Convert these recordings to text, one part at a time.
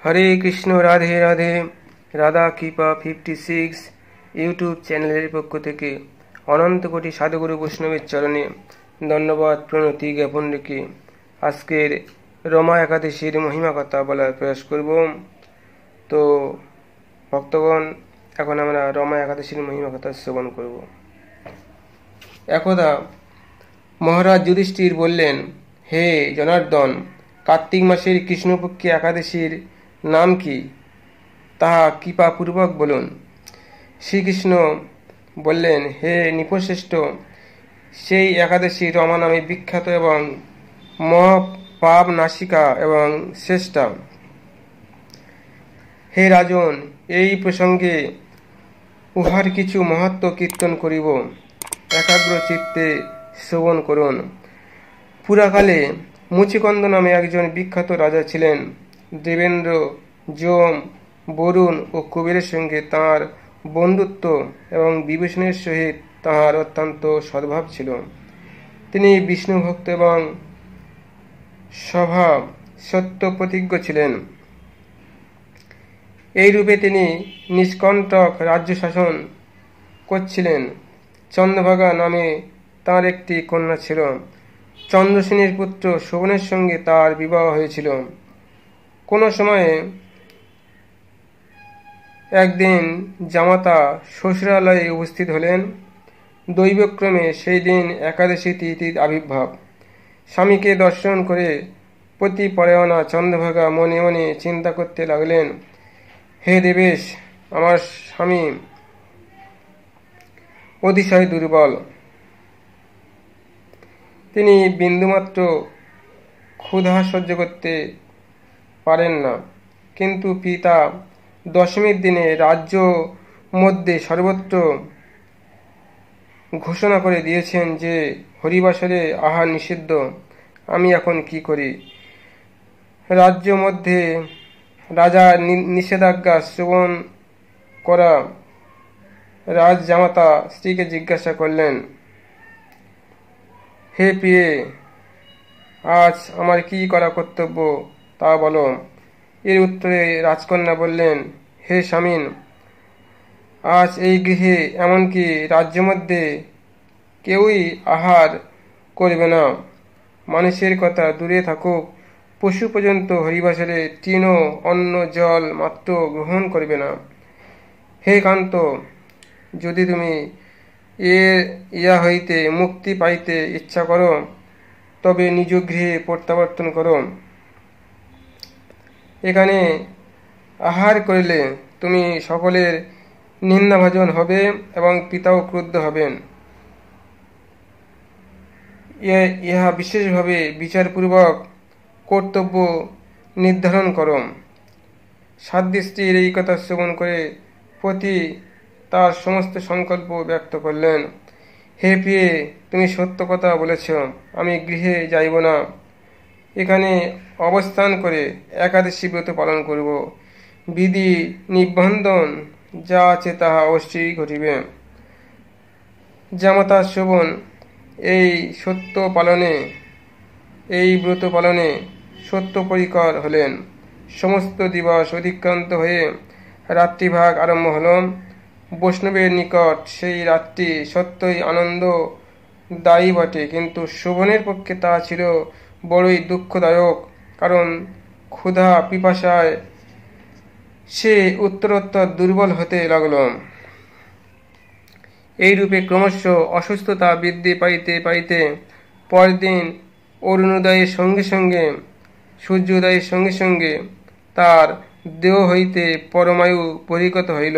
হরে কৃষ্ণ, রাধে রাধে। রাধা কৃপা 56 ইউটিউব চ্যানেলের পক্ষ থেকে অনন্ত কোটি সাধুগুরু বৈষ্ণবের চরণে ধন্যবাদ প্রণতি জ্ঞাপন রেখে আজকের রমা একাদশীর মহিমা কথা বলার প্রয়াস করব। তো ভক্তগণ, এখন আমরা রমা একাদশীর মহিমা কথা শ্রবণ করব। একদা মহারাজ যুধিষ্ঠির বললেন, হে জনার্দন, কার্তিক মাসের কৃষ্ণপক্ষী একাদশীর নাম কি, তাহা কৃপাপূর্বক বলুন। শ্রীকৃষ্ণ বললেন, হে নৃপশ্রেষ্ঠ, সেই একাদশী রমা নামে বিখ্যাত এবং মহাপাপ নাশিকা এবং শ্রেষ্ঠা। হে রাজন, এই প্রসঙ্গে উহার কিছু মহত্ব কীর্তন করিব, একাগ্র চিত্তে শ্রবণ করুন। পুরাকালে মুচিকন্দ নামে একজন বিখ্যাত রাজা ছিলেন। দেবেন্দ্র, যম, বরুণ ও কুবেরের সঙ্গে তাঁর বন্ধুত্ব এবং বিভীষণের সহিত তাঁর অত্যন্ত সদ্ভাব ছিল। তিনি বিষ্ণুভক্ত এবং স্বভাব সত্য প্রতিজ্ঞ ছিলেন। এই রূপে তিনি নিষ্কণ্টক রাজ্য শাসন করছিলেন। চন্দ্রভাগা নামে তাঁর একটি কন্যা ছিল। চন্দ্রসেনের পুত্র শোভনের সঙ্গে তার বিবাহ হয়েছিল। কোনো সময়ে একদিন জামাতা শ্বশুরালয়ে উপস্থিত হলেন। দৈবক্রমে সেই দিন একাদশী তিথির আবির্ভাব। স্বামীকে দর্শন করে পতিপরায়ণা চন্দ্রভাগা মনে মনে চিন্তা করতে লাগলেন, হে দেবেশ, আমার স্বামী অতিশয় দুর্বল। তিনি বিন্দুমাত্র ক্ষুধা সহ্য করতে পারেন না। কিন্তু পিতা দশমীর দিনে রাজ্য মধ্যে সর্বত্র ঘোষণা করে দিয়েছেন যে হরিবাসরে আহার নিষিদ্ধ। আমি এখন কি করি? রাজ্য মধ্যে রাজার নিষেধাজ্ঞা শ্রবণ করা রাজজামাতা স্ত্রীকে জিজ্ঞাসা করলেন, হে প্রিয়ে, আজ আমার কি করা কর্তব্য তা বলো। এর উত্তরে রাজকন্যা বললেন, হে স্বামীন, আজ এই গৃহে এমনকি রাজ্য মধ্যে কেউই আহার করবে না। মানুষের কথা দূরে থাকুক, পশু পর্যন্ত হরিবাসরে তৃণ অন্ন জল মাত্র গ্রহণ করবে না। হে কান্ত, যদি তুমি ইয়া হইতে মুক্তি পাইতে ইচ্ছা করো, তবে নিজ গৃহে প্রত্যাবর্তন করো। এখানে আহার করিলে তুমি সকলের নিন্দাভাজন হবে এবং পিতাও ক্রুদ্ধ হবেন। ইহা বিশেষভাবে বিচারপূর্বক কর্তব্য নির্ধারণ করো। সাধ্বী স্ত্রীর এই কথা শ্রবণ করে পতি তার সমস্ত সংকল্প ব্যক্ত করলেন। হে প্রিয়ে, তুমি সত্য কথা বলেছ, আমি গৃহে যাইব না। এখানে অবস্থান করে একাদশী ব্রত পালন করব। বিধি নিবন্ধন যা আছে তাহা অবশ্যই ঘটিবে। জামাতা শোভন এই ব্রত পালনে সত্য পরিকর হলেন। সমস্ত দিবস অতিক্রান্ত হয়ে রাত্রিভাগ আরম্ভ হল। বৈষ্ণবের নিকট সেই রাত্রি সত্যই আনন্দদায়ী বটে, কিন্তু শোভনের পক্ষে তা ছিল বড়ই দুঃখদায়ক, কারণ ক্ষুধা পিপাসায় সে উত্তরোত্তর দুর্বল হতে লাগল। এই রূপে ক্রমশ অসুস্থতা বৃদ্ধি পাইতে পাইতে পরদিন অরুণোদয়ের সঙ্গে সঙ্গে সূর্যোদয়ের সঙ্গে সঙ্গে তার দেহ হইতে পরমায়ু বহির্গত হইল,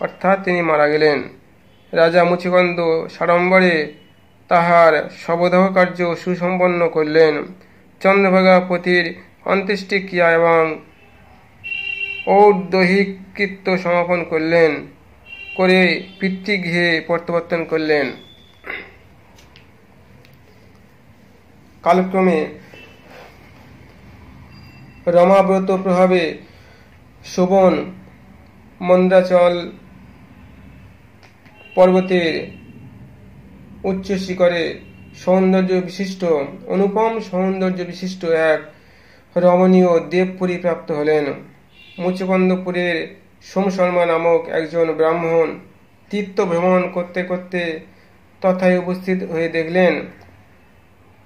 অর্থাৎ তিনি মারা গেলেন। রাজা মুচিকন্দ সাড়ম্বরে তাহার শবদাহ কার্য সুসম্পন্ন করলেন। চন্দ্রভাগা পতির অন্ত্যেষ্টিক্রিয়া এবং ঔদৈহিক কৃত্য সমাপন করলেন, করে পিতৃগৃহে প্রত্যাবর্তন করলেন। কালক্রমে রমাব্রত প্রভাবে শোভন মন্দাচল পর্বতের উচ্চ শিখরে অনুপম সৌন্দর্য বিশিষ্ট এক রমণীয় দেবপুরী প্রাপ্ত হলেন। মুচুকুন্দপুরের সোমশর্মা নামক একজন ব্রাহ্মণ তীর্থ ভ্রমণ করতে করতে তথায় উপস্থিত হয়ে দেখলেন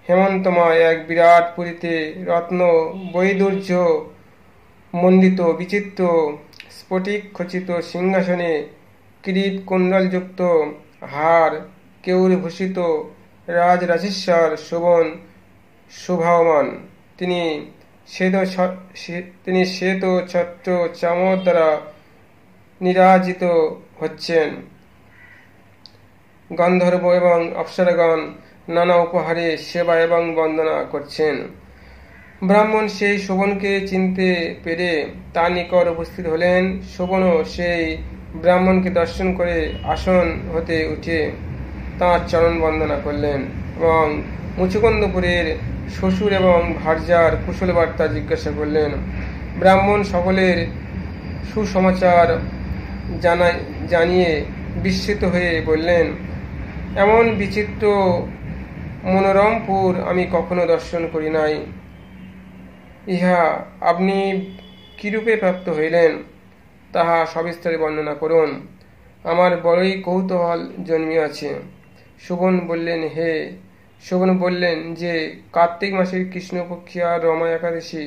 হেমন্তময় এক বিরাট পুরীতে রত্ন বৈদুর্য মণ্ডিত বিচিত্র স্ফটিক খচিত সিংহাসনে কিরীট কুণ্ডলযুক্ত হার কেউরভূষিত রাজরাজেশ্বর শোভন শোভায়মান। তিনি শ্বেত ছত্র চামর দ্বারা নিরাজিত হচ্ছেন। গন্ধর্ব এবং অপ্সরাগণ নানা উপহারে সেবা এবং বন্দনা করছেন। ব্রাহ্মণ সেই শোভনকে চিনতে পেরে তার নিকট উপস্থিত হলেন। শোভনও সেই ব্রাহ্মণকে দর্শন করে আসন হতে উঠে তাঁর চরণ বন্দনা করলেন এবং মুচুকুন্দপুরের শ্বশুর এবং ভার্যার কুশল বার্তা জিজ্ঞাসা করলেন। ব্রাহ্মণ সকলের সুসমাচার জানিয়ে বিস্মিত হয়ে বললেন, এমন বিচিত্র মনোরমপুর আমি কখনো দর্শন করি নাই। ইহা আপনি কিরূপে প্রাপ্ত হইলেন তাহা সবিস্তারে বর্ণনা করুন, আমার বড়ই কৌতূহল জন্মিয়াছে। শোভন বললেন যে কার্তিক মাসের কৃষ্ণপক্ষিয়া রমা একাদশী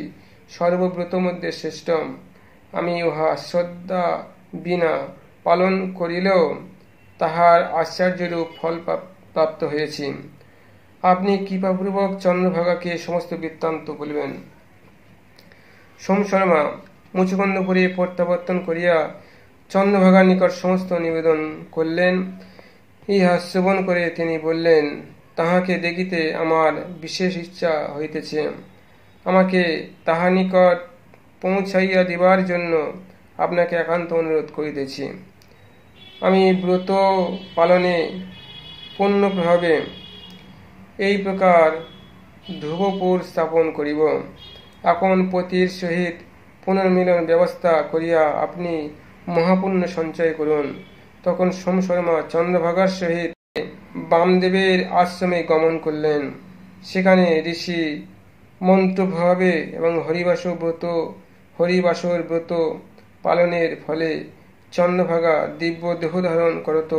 সর্বব্রত মধ্যে শ্রেষ্ঠম। আমি উহা শ্রদ্ধা বিনা পালন করিলেও তাহার আশ্চর্যরূপ ফল প্রাপ্ত হয়েছি। আপনি কৃপাপূর্বক চন্দ্রভাগাকে সমস্ত বৃত্তান্ত বলবেন। সোমশর্মা মুচুকুন্দপুরে প্রত্যাবর্তন করিয়া চন্দ্রভাগার নিকট সমস্ত নিবেদন করলেন। ইহা শ্রবণ করে তিনি বললেন, তাহাকে দেখিতে আমার বিশেষ ইচ্ছা হইতেছে। আমাকে তাহার নিকট পৌঁছাইয়া দিবার জন্য আপনাকে একান্ত অনুরোধ করিতেছি। আমি ব্রত পালনে পূর্ণ প্রভাবে এই প্রকার ধ্রুবপুর স্থাপন করিব। এখন পতির সহিত পুনর্মিলন ব্যবস্থা করিয়া আপনি মহাপুণ্য সঞ্চয় করুন। তখন সোমশর্মা চন্দ্রভাগার সহিত বামদেবের আশ্রমে গমন করলেন। সেখানে ঋষি মন্ত্রভাবে এবং হরিবাসর ব্রত পালনের ফলে চন্দ্রভাগা দিব্য দেহ ধারণ করত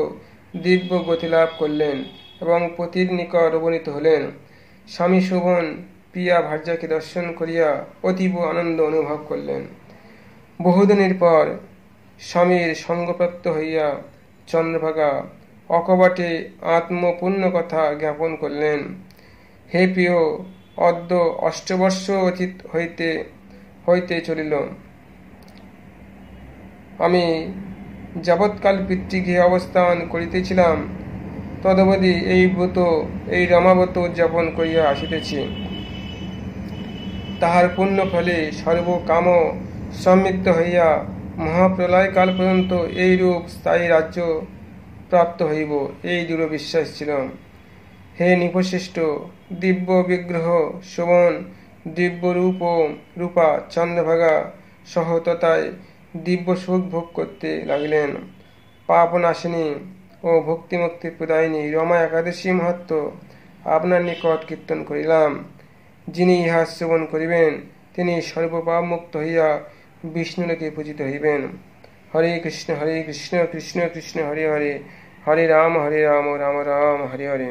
দিব্য গতি লাভ করলেন এবং পতির নিকট অবনীত হলেন। স্বামী শোভন প্রিয়া ভার্যাকে দর্শন করিয়া অতীব আনন্দ অনুভব করলেন। বহুদিনের পর স্বামীর সঙ্গপ্রাপ্ত হইয়া চন্দ্রভাগা অকপটে আত্মপূর্ণ কথা জ্ঞাপন করলেন। হে প্রিয়, অদ্য 8 বর্ষ অতীত হইতে চলিল। আমি যাবৎকাল পিতৃগৃহে অবস্থান করিতেছিলাম তদবধি এই রমাব্রত উদযাপন করিয়া আসিতেছি। তাহার পুণ্য ফলে সর্বকাম সমৃদ্ধ হইয়া মহাপ্রলয়কাল পর্যন্ত এইরূপ স্থায়ী রাজ্য প্রাপ্ত হইব, এই দৃঢ় বিশ্বাস ছিল। হে নৃপশ্রেষ্ঠ, দিব্য বিগ্রহ শোভন দিব্য রূপা চন্দ্রভাগা সহ তথায় দিব্য সুখ ভোগ করতে লাগিলেন। পাপনাশিনী ও ভক্তিমুক্তি প্রদায়িনী রমা একাদশী মাহাত্ম্য আপনার নিকট কীর্তন করিলাম। যিনি ইহা শ্রবণ করিবেন তিনি সর্বপাপ মুক্ত হইয়া বিষ্ণুলোকে পূজিত হইবেন। হরে কৃষ্ণ কৃষ্ণ কৃষ্ণ হরে হরে, হরে রাম রাম রাম হরে হরে।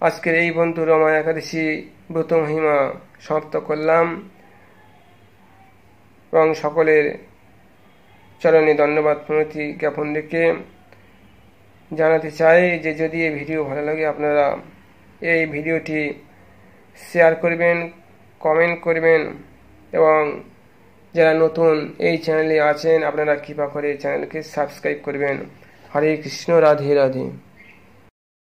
আজকের এই বন্ধু রমা একাদশী ব্রত মহিমা সমাপ্ত করলাম এবং সকলের চরণে ধন্যবাদ প্রণতি জ্ঞাপন রেখে জানাতে চাই যে যদি এই ভিডিও ভালো লাগে আপনারা এই ভিডিওটি শেয়ার করবেন, কমেন্ট করবেন এবং যারা নতুন এই চ্যানেলে আছেন আপনারা কৃপা করে চ্যানেলকে সাবস্ক্রাইব করবেন। হরে কৃষ্ণ, রাধে রাধে।